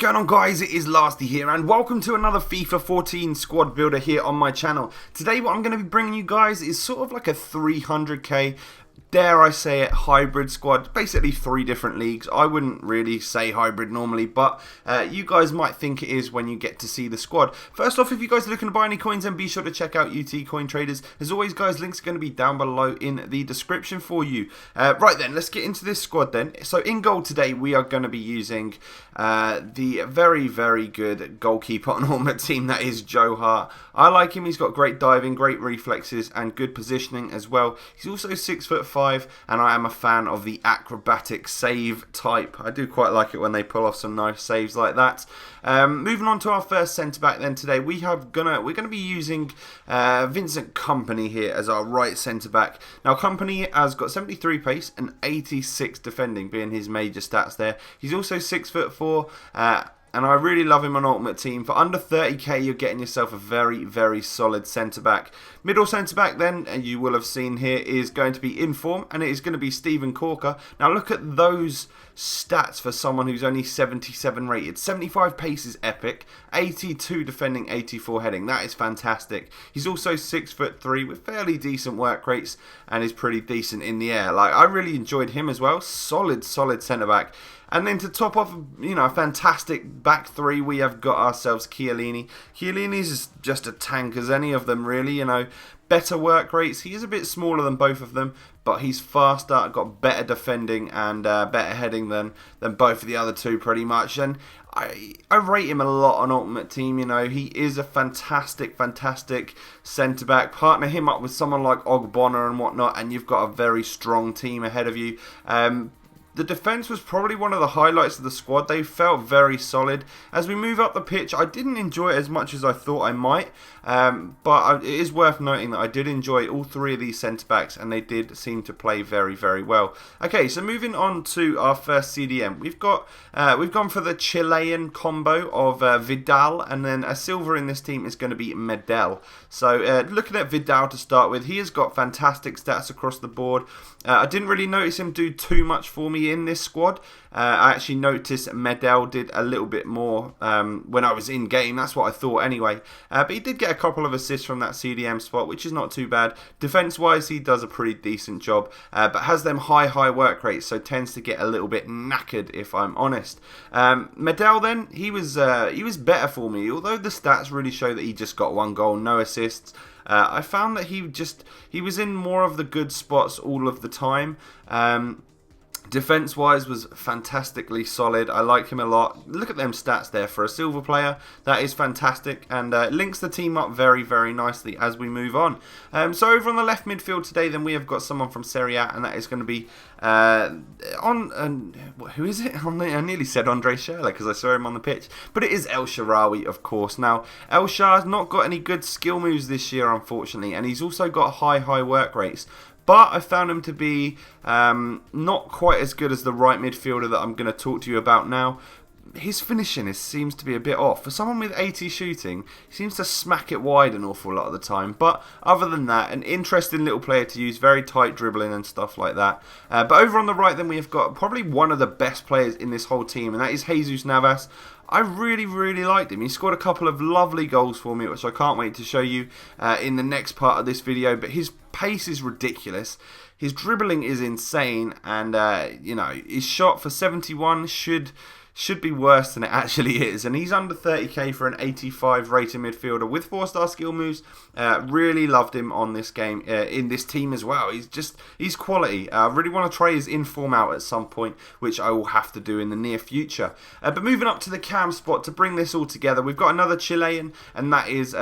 going on, guys? It is Lasty here and welcome to another FIFA 14 squad builder here on my channel. Today what I'm going to be bringing you guys is sort of like a 300k, dare I say it, hybrid squad. Basically 3 different leagues. I wouldn't really say hybrid normally, but you guys might think it is when you get to see the squad. First off, if you guys are looking to buy any coins, then be sure to check out UT Coin Traders. As always, guys, links are going to be down below in the description for you. Right then, let's get into this squad then. So in goal today, we are going to be using the very, very good goalkeeper on Ultimate Team, that is Joe Hart. I like him. He's got great diving, great reflexes, and good positioning as well. He's also 6'5", and I am a fan of the acrobatic save type. I do quite like it when they pull off some nice saves like that. Moving on to our first centre back then today, we're gonna be using Vincent Kompany here as our right centre back. Now Kompany has got 73 pace and 86 defending, being his major stats there. He's also 6'4". And I really love him on Ultimate Team. For under 30k, you're getting yourself a very, very solid centre-back. Middle centre-back then, and you will have seen here, is going to be in form, and it is going to be Steven Corker. Now look at those stats for someone who's only 77 rated. 75 pace is epic, 82 defending, 84 heading. That is fantastic. He's also 6'3" with fairly decent work rates, and is pretty decent in the air. Like, I really enjoyed him as well. Solid centre-back. And then to top off, you know, a fantastic back three, we have got ourselves Chiellini. Chiellini's just a tank as any of them, really, you know. Better work rates. He is a bit smaller than both of them, but he's faster, got better defending and better heading than both of the other two, pretty much. And I rate him a lot on Ultimate Team. You know, he is a fantastic centre-back. Partner him up with someone like Ogbonna and whatnot, and you've got a very strong team ahead of you. The defence was probably one of the highlights of the squad. They felt very solid. As we move up the pitch, I didn't enjoy it as much as I thought I might. But it is worth noting that I did enjoy all 3 of these centre-backs, and they did seem to play very, very well. Okay, so moving on to our first CDM. We've gone for the Chilean combo of Vidal, and then a silver in this team is going to be Medel. So looking at Vidal to start with, he has got fantastic stats across the board. I didn't really notice him do too much for me in this squad. I actually noticed Medel did a little bit more when I was in game. That's what I thought anyway. But he did get a couple of assists from that CDM spot, which is not too bad. Defense wise, he does a pretty decent job, but has them high work rates, so tends to get a little bit knackered, if I'm honest. Medel then, he was better for me, although the stats really show that he just got 1 goal, no assists. I found that he was in more of the good spots all of the time. Defense-wise was fantastically solid. I like him a lot. Look at them stats there for a silver player. That is fantastic, and links the team up very, very nicely as we move on. So over on the left midfield today, then we have got someone from Serie A, and that is going to be who is it? I nearly said Andre Schürrle because I saw him on the pitch, but it is El Shaarawy, of course. Now, El Shaarawy's not got any good skill moves this year, unfortunately, and he's also got high work rates. But I found him to be not quite as good as the right midfielder that I'm going to talk to you about now. His finishing seems to be a bit off. For someone with 80 shooting, he seems to smack it wide an awful lot of the time. But other than that, an interesting little player to use, very tight dribbling and stuff like that. But over on the right then we have got probably one of the best players in this whole team, and that is Jesus Navas. I really liked him. He scored a couple of lovely goals for me, which I can't wait to show you in the next part of this video. But his pace is ridiculous. His dribbling is insane, and you know, his shot for 71 should be worse than it actually is, and he's under 30k for an 85 rated midfielder with 4-star skill moves. Really loved him on this game, in this team as well. He's quality. I really want to try his inform out at some point, which I will have to do in the near future. But moving up to the cam spot to bring this all together, we've got another Chilean, and that is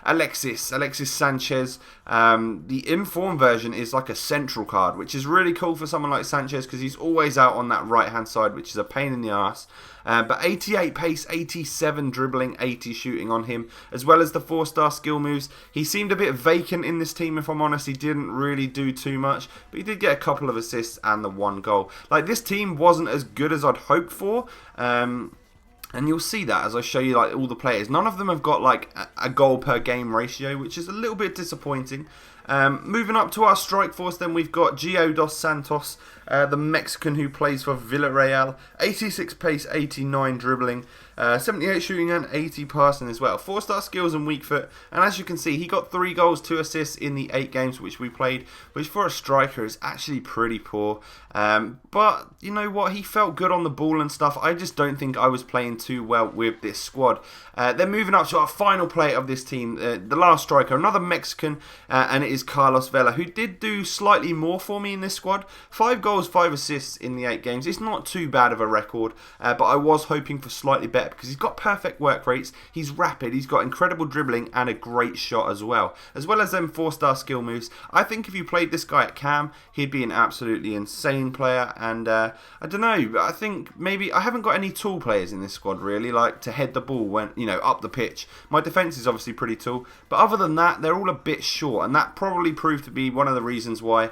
Alexis Sanchez. The inform version is like a central card, which is really cool for someone like Sanchez because he's always out on that right hand side, which is a pain in the arse. But 88 pace, 87 dribbling, 80 shooting on him, as well as the 4-star skill moves. He seemed a bit vacant in this team, if I'm honest. He didn't really do too much, but he did get a couple of assists and the 1 goal. Like, this team wasn't as good as I'd hoped for. And you'll see that as I show you like all the players. None of them have got like a goal per game ratio, which is a little bit disappointing. Moving up to our strike force, then we've got Gio dos Santos, the Mexican who plays for Villarreal. 86 pace, 89 dribbling. 78 shooting and 80 passing as well. 4-star skills and weak foot. And as you can see, he got 3 goals, 2 assists in the 8 games which we played, which for a striker is actually pretty poor. But you know what? He felt good on the ball and stuff. I just don't think I was playing too well with this squad. Then moving up to our final player of this team, the last striker, another Mexican, and it is Carlos Vela, who did do slightly more for me in this squad. 5 goals, 5 assists in the 8 games. It's not too bad of a record, but I was hoping for slightly better because he's got perfect work rates, he's rapid, he's got incredible dribbling and a great shot as well as them 4-star skill moves. I think if you played this guy at cam, he'd be an absolutely insane player. And I don't know, I think maybe I haven't got any tall players in this squad really, like to head the ball when, you know, up the pitch. My defence is obviously pretty tall, but other than that, they're all a bit short, and that probably proved to be one of the reasons why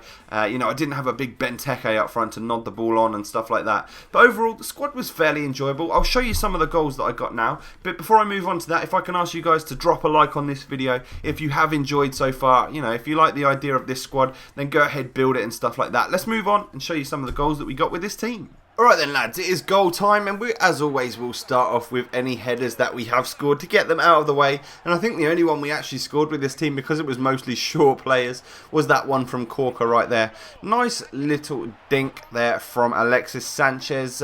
you know, I didn't have a big Benteke up front to nod the ball on and stuff like that. But overall, the squad was fairly enjoyable. I'll show you some of the goals that I got now, but before I move on to that, if I can ask you guys to drop a like on this video if you have enjoyed so far. You know, if you like the idea of this squad, then go ahead, build it and stuff like that. Let's move on and show you some of the goals that we got with this team. Alright then lads, it is goal time, and we, as always, will start off with any headers that we have scored to get them out of the way. And I think the only one we actually scored with this team, because it was mostly short players, was that one from Corker right there. Nice little dink there from Alexis Sanchez.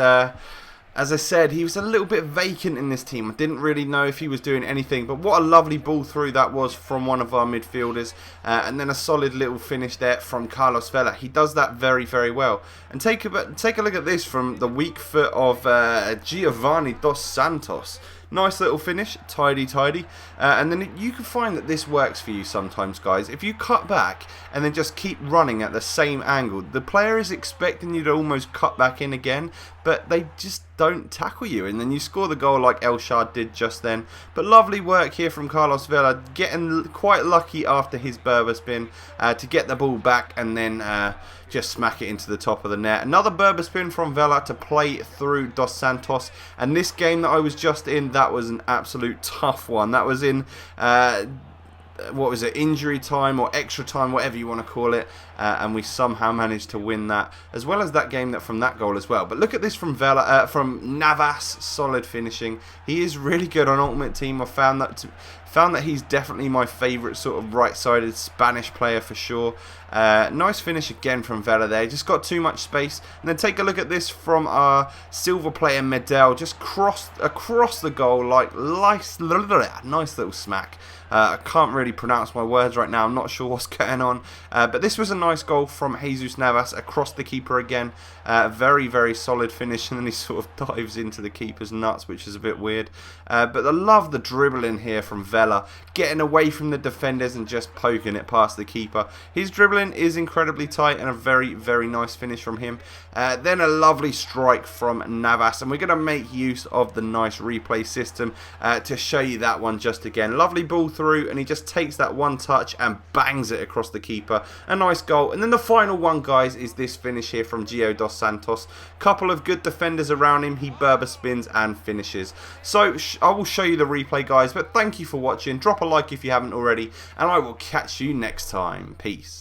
As I said, he was a little bit vacant in this team. I didn't really know if he was doing anything, but what a lovely ball through that was from one of our midfielders. And then a solid little finish there from Carlos Vela. He does that very, very well. And take a look at this from the weak foot of Giovanni dos Santos. Nice little finish, tidy. And then you can find that this works for you sometimes, guys. If you cut back and then just keep running at the same angle, the player is expecting you to almost cut back in again, but they just don't tackle you, and then you score the goal like El Shad did just then. But lovely work here from Carlos Vela, getting quite lucky after his Berber spin to get the ball back and then just smack it into the top of the net. Another Berber spin from Vela to play through Dos Santos, and this game that I was just in, that was an absolute tough one. That was in what was it, injury time or extra time, whatever you want to call it, and we somehow managed to win that, as well as that game that from that goal as well. But look at this from Vela, from Navas, solid finishing. He is really good on Ultimate Team. I found that he's definitely my favourite sort of right-sided Spanish player for sure. Nice finish again from Vela there. Just got too much space. And then take a look at this from our silver player Medel. Just across the goal, like nice little smack. I can't really pronounce my words right now. I'm not sure what's going on. But this was a nice goal from Jesus Navas across the keeper again. Very, very solid finish. And then he sort of dives into the keeper's nuts, which is a bit weird. But I love the dribbling here from Vela. Getting away from the defenders and just poking it past the keeper. His dribbling is incredibly tight, and a very, very nice finish from him. Then a lovely strike from Navas. And we're going to make use of the nice replay system to show you that one just again. Lovely ball through, and he just takes that one touch and bangs it across the keeper. A nice goal. And then the final one, guys, is this finish here from Gio dos Santos. Couple of good defenders around him. He Berber spins and finishes. So I will show you the replay, guys, but thank you for watching. Drop a like if you haven't already, and I will catch you next time. Peace.